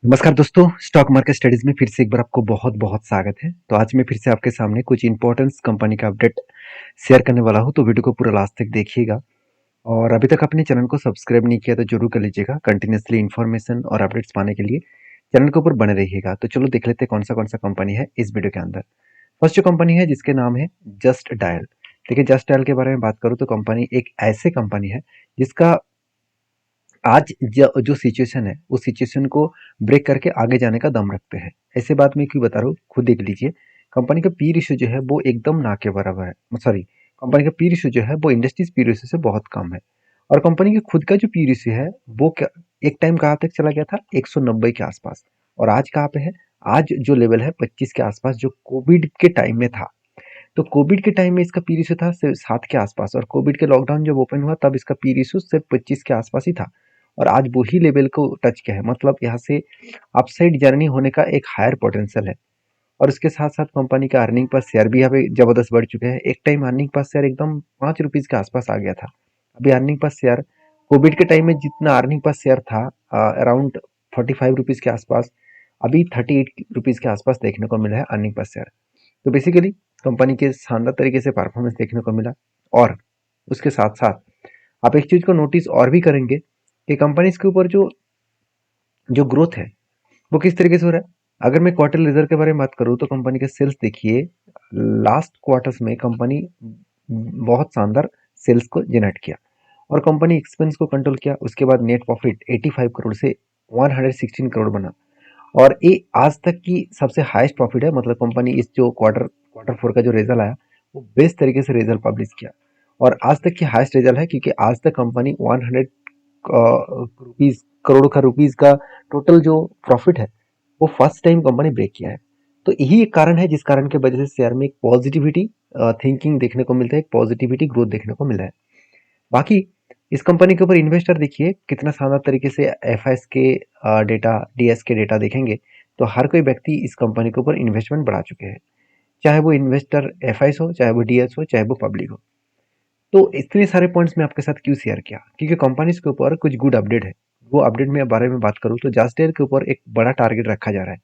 नमस्कार दोस्तों, stock market studies में फिर से एक बार आपको बहुत-बहुत स्वागत है। तो आज मैं फिर से आपके सामने कुछ इंपॉर्टेंस कंपनी का अपडेट शेयर करने वाला हूँ, तो वीडियो को पूरा लास्ट तक देखिएगा। और अभी तक अपने चैनल को सब्सक्राइब नहीं किया तो जरूर कर लीजिएगा। कंटिन्यूअसली इन्फॉर्मेशन और अपडेट्स पाने के लिए चैनल के ऊपर बने रहिएगा। तो चलो देख लेते हैं कौन सा कंपनी है इस वीडियो के अंदर। फर्स्ट जो कंपनी है जिसके नाम है जस्ट डायल। देखिए, जस्ट डायल के बारे में बात करूँ तो कंपनी एक ऐसे कंपनी है जिसका आज जो सिचुएशन है उस सिचुएशन को ब्रेक करके आगे जाने का दम रखते हैं। ऐसे बात मैं क्यों बता रहा हूँ, खुद देख लीजिए। कंपनी का पी रेशियो जो है वो एकदम ना के बराबर है। सॉरी, कंपनी का पी रेशियो जो है वो इंडस्ट्रीज पी रेशियो से बहुत कम है। और कंपनी के खुद का जो पी रेशियो है वो क्या, एक टाइम कहाँ तक चला गया था, 190 के आसपास। और आज कहाँ पे है, आज जो लेवल है 25 के आसपास, जो कोविड के टाइम में था। तो कोविड के टाइम में इसका पी रेशियो था सिर्फ 7 के आसपास, और कोविड के लॉकडाउन जब ओपन हुआ तब इसका पी रेशियो सिर्फ 25 के आसपास ही था। और आज वही लेवल को टच किया है, मतलब यहाँ से अपसाइड जर्नी होने का एक हायर पोटेंशियल है। और उसके साथ साथ कंपनी का अर्निंग पर शेयर भी यहाँ पे जबरदस्त बढ़ चुके हैं। एक टाइम अर्निंग पर शेयर एकदम 5 रुपीज के आसपास आ गया था। अभी अर्निंग पर शेयर कोविड के टाइम में जितना अर्निंग पर शेयर था, अराउंड 45 रुपीज के आसपास, अभी 38 रुपीज के आसपास देखने को मिला है अर्निंग पर शेयर। तो बेसिकली कंपनी के शानदार तरीके से परफॉर्मेंस देखने को मिला। और उसके साथ साथ आप एक चीज को नोटिस और भी करेंगे कि कंपनीज के ऊपर जो जो ग्रोथ है वो किस तरीके से हो रहा है। अगर मैं क्वार्टर रिजल्ट के बारे में बात करूँ तो कंपनी का सेल्स देखिए, लास्ट क्वार्टर्स में कंपनी बहुत शानदार सेल्स को जनरेट किया। और कंपनी एक्सपेंस को कंट्रोल किया। उसके बाद नेट प्रॉफिट 85 करोड़ से 116 करोड़ बना। और ये आज तक की सबसे हाईएस्ट प्रॉफिट है। मतलब कंपनी इस जो क्वार्टर फोर का जो रिजल्ट आया वो बेस्ट तरीके से रिजल्ट पब्लिश किया। और आज तक की हाईएस्ट रिजल्ट है, क्योंकि आज तक कंपनी 100 रुपीज करोड़ का रुपीज का टोटल जो प्रॉफिट है वो फर्स्ट टाइम कंपनी ब्रेक किया है। तो यही एक कारण है जिस कारण की वजह से शेयर में एक पॉजिटिविटी थिंकिंग देखने को मिलता है, एक पॉजिटिविटी ग्रोथ देखने को मिल रहा है। बाकी इस कंपनी के ऊपर इन्वेस्टर देखिए कितना शानदार तरीके से एफ एस के डेटा, डी एस के डेटा देखेंगे तो हर कोई व्यक्ति इस कंपनी के ऊपर इन्वेस्टमेंट बढ़ा चुके हैं। चाहे वो इन्वेस्टर एफ आई हो, चाहे वो डी एस हो, चाहे वो पब्लिक हो। तो इतने सारे पॉइंट्स मैं आपके साथ क्यों शेयर किया, क्योंकि कंपनीज के ऊपर कुछ गुड अपडेट है। वो अपडेट में बारे में बात करूँ तो जास्टेयर के ऊपर एक बड़ा टारगेट रखा जा रहा है।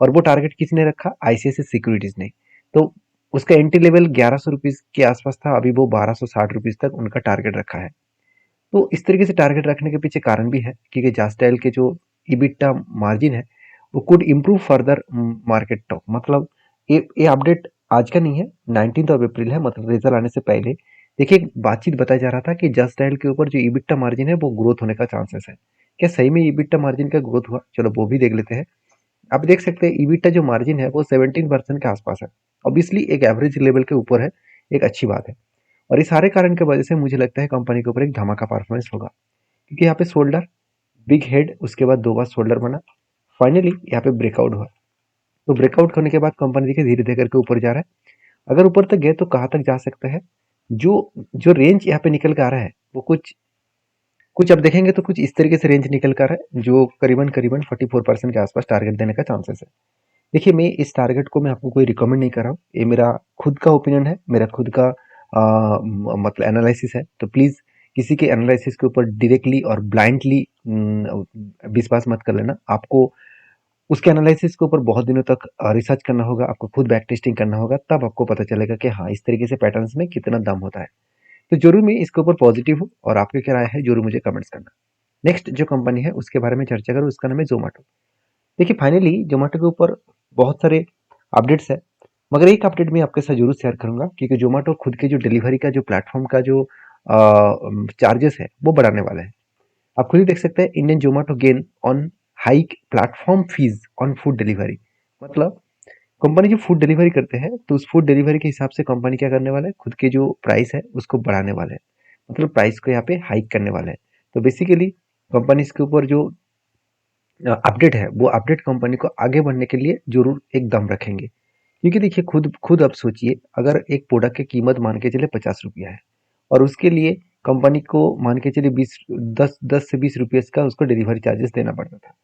और वो टारगेट किसने रखा, आईसीआईसीआई सिक्योरिटीज ने। तो उसका एंट्री लेवल 1100 रुपीज के आसपास था, अभी वो 1260 रुपीज तक उनका टारगेट रखा है। तो इस तरीके से टारगेट रखने के पीछे कारण भी है, क्योंकि जास्टाइल के जो इबिटा मार्जिन है वो could improve further market talk. मतलब ये अपडेट आज का नहीं है, 19 अप्रैल है, मतलब रिजल्ट आने से पहले। देखिए, एक बातचीत बताया जा रहा था कि जस्ट डायल के ऊपर जो इबिटा मार्जिन है वो ग्रोथ होने का चांसेस है। क्या सही में इबिटा मार्जिन का ग्रोथ हुआ? चलो वो भी देख लेते हैं। आप देख सकते हैं इबिटा जो मार्जिन है वो 17% के आसपास है। ऑब्वियसली एक एवरेज लेवल के ऊपर है, एक अच्छी बात है। और इस सारे कारण की वजह से मुझे लगता है कंपनी के ऊपर एक धमाका परफॉर्मेंस होगा, क्योंकि यहाँ पे शोल्डर, बिग हेड, उसके बाद दो बार शोल्डर बना, फाइनली यहाँ पे ब्रेकआउट हुआ। तो ब्रेकआउट होने के बाद कंपनी देखिए धीरे धीरे करके ऊपर जा रहा है। अगर ऊपर तक गए तो कहाँ तक जा सकते हैं, जो जो रेंज यहाँ पे निकल के आ रहा है वो कुछ कुछ अब देखेंगे तो कुछ इस तरीके से रेंज निकल कर आ रहा है, जो करीबन करीबन 44% के आसपास टारगेट देने का चांसेस है। देखिए, मैं इस टारगेट को मैं आपको कोई रिकमेंड नहीं कर रहा हूँ, ये मेरा खुद का ओपिनियन है, मेरा खुद का मतलब एनालिसिस है। तो प्लीज़ किसी के एनालिसिस के ऊपर डायरेक्टली और ब्लाइंडली विश्वास मत कर लेना। आपको उसके एनालिसिस के ऊपर बहुत दिनों तक रिसर्च करना होगा, आपको खुद बैक टेस्टिंग करना होगा, तब आपको पता चलेगा कि हाँ, इस तरीके से पैटर्न्स में कितना दम होता है। तो जरूर मैं इसके ऊपर पॉजिटिव हूँ, और आपकी क्या राय है जरूर मुझे कमेंट्स करना। नेक्स्ट जो कंपनी है उसके बारे में चर्चा करूँ, उसका नाम है जोमेटो। देखिए, फाइनली जोमेटो के ऊपर बहुत सारे अपडेट्स है, मगर एक अपडेट मैं आपके साथ जरूर शेयर करूंगा, क्योंकि जोमेटो खुद के जो डिलीवरी का जो प्लेटफॉर्म का जो चार्जेस है वो बढ़ाने वाला है। आप खुद ही देख सकते हैं, Indian Zomato gain on hike platform fees on food delivery. मतलब कंपनी जो फूड डिलीवरी करते हैं तो उस फूड डिलीवरी के हिसाब से कंपनी क्या करने वाला है, खुद के जो प्राइस है उसको बढ़ाने वाला है। मतलब प्राइस को यहाँ पे हाइक करने वाला है। तो बेसिकली कंपनी इसके ऊपर जो अपडेट है वो अपडेट कंपनी को आगे बढ़ने के लिए जरूर एक दम रखेंगे। क्योंकि देखिए, खुद खुद अब सोचिए, अगर एक प्रोडक्ट की कीमत मान के चले 50 रुपया है, और उसके लिए कंपनी को मान के चलिए 10 से 20 रुपये का उसको डिलीवरी चार्जेस देना पड़ता था।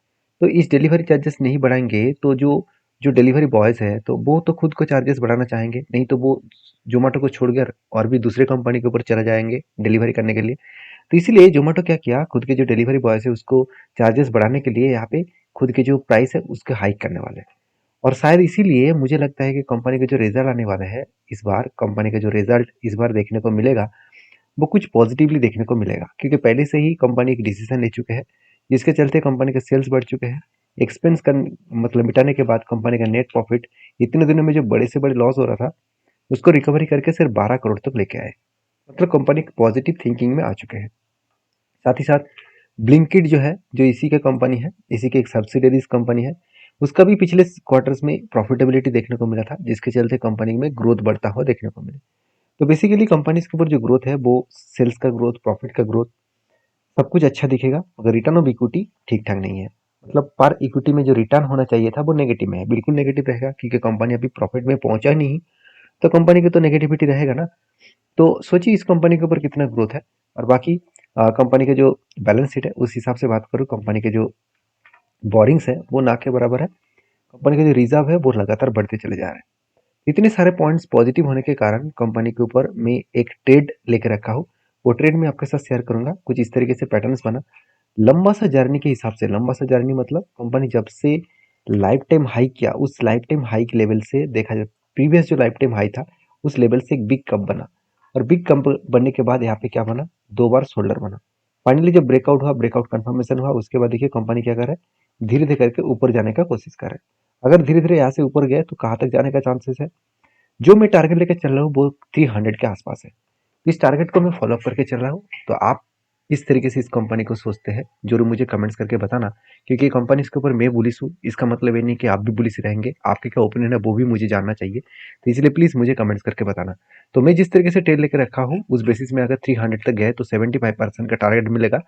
तो इस डिलीवरी चार्जेस नहीं बढ़ाएंगे तो जो जो डिलीवरी बॉयज है तो वो तो खुद को चार्जेस बढ़ाना चाहेंगे, नहीं तो वो जोमेटो को छोड़कर और भी दूसरे कंपनी के ऊपर चला जाएंगे डिलीवरी करने के लिए। तो इसीलिए जोमेटो क्या किया, खुद के जो डिलीवरी बॉयज है उसको चार्जेस बढ़ाने के लिए यहाँ पे खुद के जो प्राइस है उसके हाइक करने वाले हैं। और शायद इसीलिए मुझे लगता है कि कंपनी के जो रिजल्ट आने वाले हैं इस बार, कंपनी का जो रिजल्ट इस बार देखने को मिलेगा वो कुछ पॉजिटिवली देखने को मिलेगा, क्योंकि पहले से ही कंपनी एक डिसीजन ले चुके हैं जिसके चलते कंपनी के सेल्स बढ़ चुके हैं। एक्सपेंस कर मतलब मिटाने के बाद कंपनी का नेट प्रॉफिट इतने दिनों में जो बड़े से बड़े लॉस हो रहा था उसको रिकवरी करके सिर्फ 12 करोड़ तक लेके आए। मतलब कंपनी पॉजिटिव थिंकिंग में आ चुके हैं। साथ ही साथ ब्लिंकिट जो है, जो इसी का कंपनी है, इसी की एक सब्सिडरीज कंपनी है, उसका भी पिछले क्वार्टर्स में प्रॉफिटेबिलिटी देखने को मिला था, जिसके चलते कंपनी में ग्रोथ बढ़ता हुआ देखने को मिला। तो बेसिकली कंपनीज के ऊपर जो ग्रोथ है वो सेल्स का ग्रोथ, प्रॉफिट का ग्रोथ, सब कुछ अच्छा दिखेगा, मगर रिटर्न ऑफ इक्विटी ठीक ठाक नहीं है। मतलब पर इक्विटी में जो रिटर्न होना चाहिए था वो नेगेटिव में है, बिल्कुल नेगेटिव रहेगा, क्योंकि कंपनी अभी प्रॉफिट में पहुंचा ही नहीं, तो कंपनी की तो नेगेटिविटी रहेगा ना। तो सोचिए इस कंपनी के ऊपर कितना ग्रोथ है। और बाकी कंपनी के जो बैलेंस शीट है उस हिसाब से बात करूँ, कंपनी के जो बोरिंग्स है वो ना के बराबर है। कंपनी का जो रिजर्व है वो लगातार बढ़ते चले जा रहे हैं। इतने सारे पॉइंट्स पॉजिटिव होने के कारण कंपनी के ऊपर मैं एक ट्रेड लेके रखा हूँ। वो ट्रेड मैं आपके साथ शेयर करूंगा। कुछ इस तरीके से पैटर्न्स बना, लंबा सा जर्नी के हिसाब से, लंबा सा जर्नी मतलब कंपनी जब से लाइफ टाइम हाई किया, उस लाइफ टाइम हाइक लेवल से देखा जाए, प्रीवियस जो लाइफ टाइम हाई था उस लेवल से एक बिग कप बना, और बिग कप बनने के बाद यहाँ पे क्या बना, दो बार शोल्डर बना। फाइनली जब ब्रेकआउट हुआ, ब्रेकआउट कंफर्मेशन हुआ, उसके बाद देखिए कंपनी क्या कर रहा है, धीरे धीरे करके ऊपर जाने का कोशिश कर रहा है। अगर धीरे धीरे यहाँ से ऊपर गए तो कहाँ तक जाने का चांसेस है, जो मैं टारगेट लेकर चल रहा हूँ वो 300 के आसपास है। इस टारगेट को मैं फॉलो अप करके चल रहा हूँ। तो आप इस तरीके से इस कंपनी को सोचते हैं जरूर मुझे कमेंट्स करके बताना, क्योंकि कंपनी के ऊपर मैं बुलिश हूँ इसका मतलब ये नहीं कि आप भी बुलिश रहेंगे, आपके क्या ओपिनियन है वो भी मुझे जानना चाहिए। तो इसलिए प्लीज मुझे कमेंट्स करके बताना। तो मैं जिस तरीके से ट्रेड लेकर रखा हूँ उस बेसिस में अगर 300 तक गए तो 75% का टारगेट मिलेगा।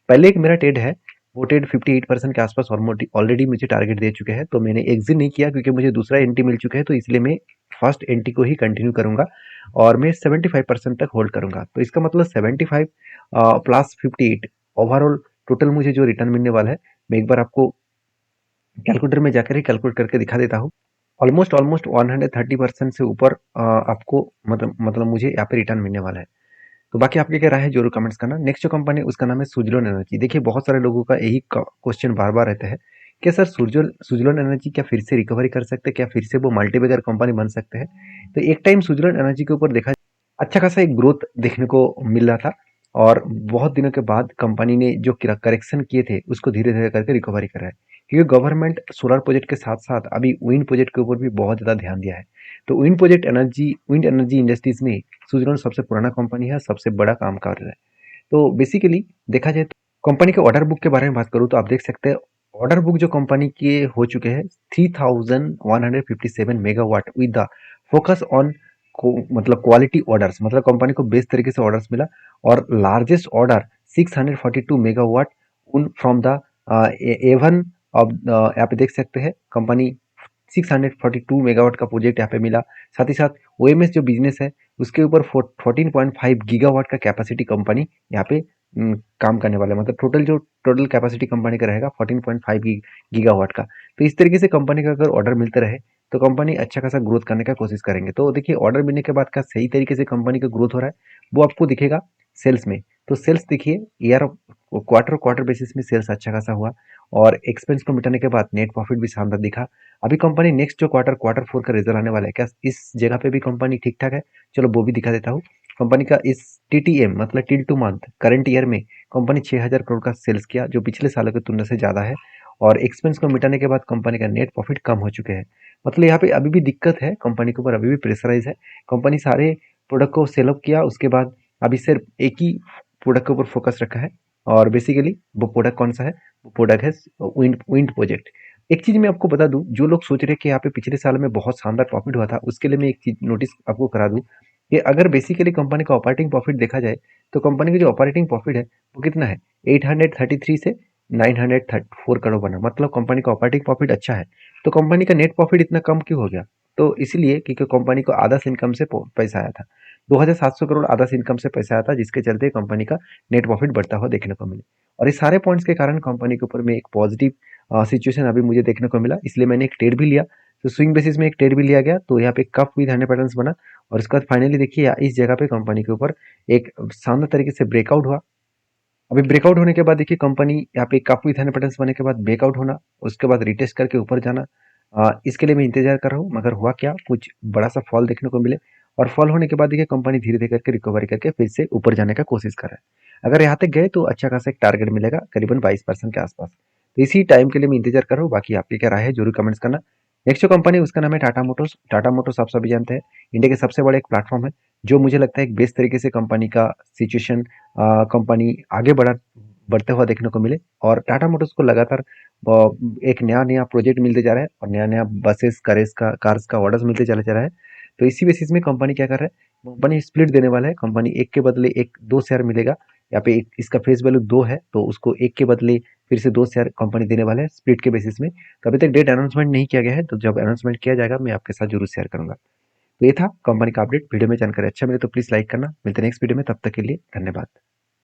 पहले एक मेरा ट्रेड है, वो ट्रेड 58% के आसपास ऑलरेडी मुझे टारगेट दे चुके हैं, तो मैंने एग्जिट नहीं किया क्योंकि मुझे दूसरा एंट्री मिल चुका है, तो इसलिए मैं फर्स्ट एंट्री को ही कंटिन्यू करूंगा और मैं 75% तक होल्ड करूंगा। तो इसका मतलब 75 प्लस 58 ओवरऑल टोटल मुझे जो रिटर्न मिलने वाला है, मैं एक बार आपको कैलकुलेटर में जाकर ही कैलकुलेट करके दिखा देता हूँ। ऑलमोस्ट ऑलमोस्ट 130% से ऊपर आपको मतलब मुझे यहाँ पे रिटर्न मिलने वाला है। तो बाकी आपकी क्या राय है जरूर कमेंट्स करना। नेक्स्ट जो कंपनी है उसका नाम है सुजलोन एनर्जी। देखिए बहुत सारे लोगों का यही क्वेश्चन बार बार रहता है कि सर सुजलोन एनर्जी क्या फिर से रिकवरी कर सकते हैं, क्या फिर से वो मल्टीबैगर कंपनी बन सकते हैं। तो एक टाइम सुजलोन एनर्जी के ऊपर देखा अच्छा खासा एक ग्रोथ देखने को मिल रहा था, और बहुत दिनों के बाद कंपनी ने जो करेक्शन किए थे उसको धीरे धीरे करके रिकवरी कर रहा है, क्योंकि गवर्नमेंट सोलर प्रोजेक्ट के साथ साथ अभी विंड प्रोजेक्ट के ऊपर भी बहुत ज़्यादा ध्यान दिया है। तो विंड एनर्जी इंडस्ट्रीज में सुजलोन सबसे पुराना कंपनी है, सबसे बड़ा काम कर रहा है। तो बेसिकली देखा जाए तो कंपनी के ऑर्डर बुक के बारे में बात करूँ तो आप देख सकते हैं ऑर्डर बुक जो कंपनी के हो चुके हैं 3157 megawatt with the focus on मतलब क्वालिटी ऑर्डर्स, मतलब कंपनी को बेस्ट तरीके से ऑर्डर्स मिला। और लार्जेस्ट ऑर्डर 642 मेगावाट उन फ्रॉम द एवन ऑफ यहाँ पे देख सकते हैं कंपनी 642 मेगावाट का प्रोजेक्ट यहाँ पे मिला। साथ ही साथ ओएमएस जो बिजनेस है उसके ऊपर 14.5 गीगावाट का कैपेसिटी कंपनी यहाँ पे काम करने वाला है। मतलब टोटल कैपेसिटी कंपनी का रहेगा 14.5 गीगावाट का। तो इस तरीके से कंपनी का अगर ऑर्डर मिलते रहे तो कंपनी अच्छा खासा ग्रोथ करने का कोशिश करेंगे। तो देखिए ऑर्डर मिलने के बाद का सही तरीके से कंपनी का ग्रोथ हो रहा है वो आपको दिखेगा सेल्स में। तो सेल्स देखिए ईयर क्वार्टर बेसिस में सेल्स अच्छा खासा हुआ, और एक्सपेंस को मिटाने के बाद नेट प्रॉफिट भी शानदार दिखा। अभी कंपनी नेक्स्ट जो क्वार्टर फोर का रिजल्ट आने वाला है, क्या इस जगह पे भी कंपनी ठीक ठाक है, चलो वो भी दिखा देता हूँ। कंपनी का इस टीटीएम मतलब till two month current year में कंपनी 6000 करोड़ का सेल्स किया, जो पिछले सालों की तुलना से ज्यादा है। और एक्सपेंस को मिटाने के बाद कंपनी का नेट प्रॉफिट कम हो चुके हैं। मतलब यहाँ पे अभी भी दिक्कत है, कंपनी के ऊपर अभी भी प्रेशराइज है। कंपनी सारे प्रोडक्ट को सेल अप किया, उसके बाद अभी सिर्फ एक ही प्रोडक्ट के ऊपर फोकस रखा है। और बेसिकली वो प्रोडक्ट कौन सा है, वो प्रोडक्ट है विंड प्रोजेक्ट। एक चीज मैं आपको बता दूं, जो लोग सोच रहे हैं कि यहाँ पे पिछले साल में बहुत शानदार प्रॉफिट हुआ था, उसके लिए मैं एक चीज नोटिस आपको करा दूं कि अगर बेसिकली कंपनी का ऑपरेटिंग प्रॉफिट देखा जाए तो कंपनी का जो ऑपरेटिंग प्रॉफिट है वो कितना है, 833 से 904 करोड़ बना। मतलब कंपनी का ऑपरेटिंग प्रॉफिट अच्छा है, तो कंपनी का नेट प्रॉफिट इतना कम क्यों हो गया। तो इसलिए क्योंकि कंपनी को आधा से इनकम से पैसा आया था, 2700 करोड़ आधा से इनकम से पैसा आया था, जिसके चलते कंपनी का नेट प्रॉफिट बढ़ता हुआ देखने को मिले। और इस सारे पॉइंट्स के कारण कंपनी के ऊपर में एक पॉजिटिव सिचुएशन अभी मुझे देखने को मिला, इसलिए मैंने एक ट्रेड भी लिया। तो स्विंग बेसिस में एक ट्रेड भी लिया गया, तो यहाँ पे कप विद 100 पैटर्न्स बना। और इसके बाद फाइनली देखिए इस जगह पे कंपनी के ऊपर एक शानदार तरीके से ब्रेकआउट हुआ, अभी ब्रेकआउट होने के बाद देखिए कंपनी यहाँ पे काफी इथाइल होने के बाद ब्रेकआउट होना, उसके बाद रिटेस्ट करके ऊपर जाना। इसके लिए मैं इंतजार कर रहा हूँ, मगर हुआ क्या, कुछ बड़ा सा फॉल देखने को मिले। और फॉल होने के बाद देखिए कंपनी धीरे धीरे करके रिकवरी करके फिर से ऊपर जाने का कोशिश कर रहा है। अगर यहाँ तक गए तो अच्छा खासा एक टारगेट मिलेगा करीबन 22% के आसपास। तो इसी टाइम के लिए मैं इंतजार कर रहा हूँ। बाकी आपकी क्या राय है जरूर कमेंट्स करना। नेक्स्ट जो कंपनी है उसका नाम है टाटा मोटर्स। टाटा मोटर्स आप सभी जानते हैं इंडिया के सबसे बड़े एक प्लेटफॉर्म है, जो मुझे लगता है एक बेस्ट तरीके से कंपनी का सिचुएशन, कंपनी आगे बढ़ते हुआ देखने को मिले। और टाटा मोटर्स को लगातार एक नया नया प्रोजेक्ट मिलते जा रहा है और नया नया बसेस कार्स का ऑर्डर्स मिलते चले जा रहा है। तो इसी बेसिस में कंपनी क्या कर रहा है, कंपनी स्प्लिट देने वाला है। कंपनी एक के बदले एक दो शेयर मिलेगा। यहाँ पे इसका फेस वैल्यू 2 है, तो उसको एक के बदले फिर से 2 शेयर कंपनी देने वाला है स्प्लिट के बेसिस में। तो अभी तक डेट अनाउंसमेंट नहीं किया गया है, तो जब अनाउंसमेंट किया जाएगा मैं आपके साथ जरूर शेयर करूंगा। तो ये था कंपनी का अपडेट। वीडियो में जानकारी अच्छा मिले तो प्लीज लाइक करना। मिलते हैं नेक्स्ट वीडियो में, तब तक के लिए धन्यवाद।